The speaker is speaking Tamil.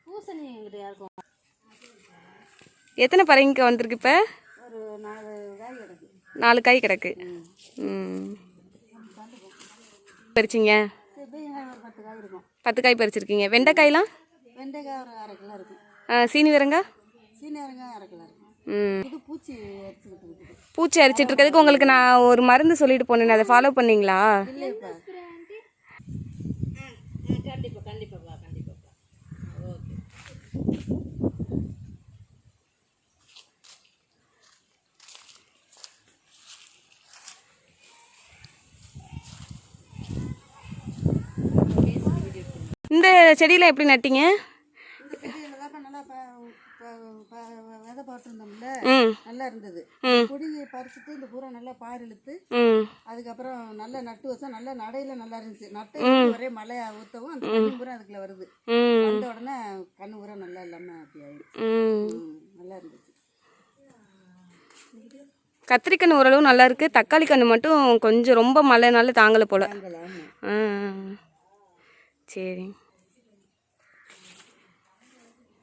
பூசணி எங்கிட்ட யாருக்கும். எத்தனை பரங்கிக்காய் வந்திருக்கு இப்போ? ஒரு 4 காய் கிடக்கு. 4 காய் கிடக்கு. பறிச்சிங்க? 10 காய் இருக்கும். 10 காய் பறிச்சிருக்கீங்க. வெண்டைக்காயெலாம்? வெண்டைக்காய் ஒரு 1/2 கிலோ இருக்கும். சீனி வரங்க? சீனி வரங்காய் 1/2 கிலோ இருக்கும். இது பூச்சி அரிச்சிக்கிட்டு இருக்குது. பூச்சி அரிச்சிட்டு இருக்கிறதுக்கு உங்களுக்கு நான் ஒரு மருந்து சொல்லிட்டு போனேன், அதை ஃபாலோ பண்ணீங்களா? இல்லைப்பா. கண்டிப்பாக கண்டிப்பாப்பா கண்டிப்பாப்பா. ஓகே. இந்த செடியில் எப்படி நட்டீங்க? விதை போட்டிருந்தோம்ல, நல்லா இருந்தது. கொடியை பறிச்சுட்டு இந்த பூரா நல்லா பார் இழுத்து அதுக்கப்புறம் நல்லா நட்டு வச்சா நல்லா நடையில நல்லா இருந்துச்சு. நட்டை ஒரே மழை ஊற்றவும் அந்த கண்ணு பூரா அதுக்குள்ள வருது. வந்த உடனே கண்ணு பூரா நல்லா இல்லாமல் அப்படி ஆயிடுச்சு. நல்லா இருந்துச்சு. கத்திரிக்கன்று ஓரளவு நல்லா இருக்குது. தக்காளி கன்று மட்டும் கொஞ்சம் ரொம்ப மழைனால தாங்கலை போல். தாங்கலாம். சரி.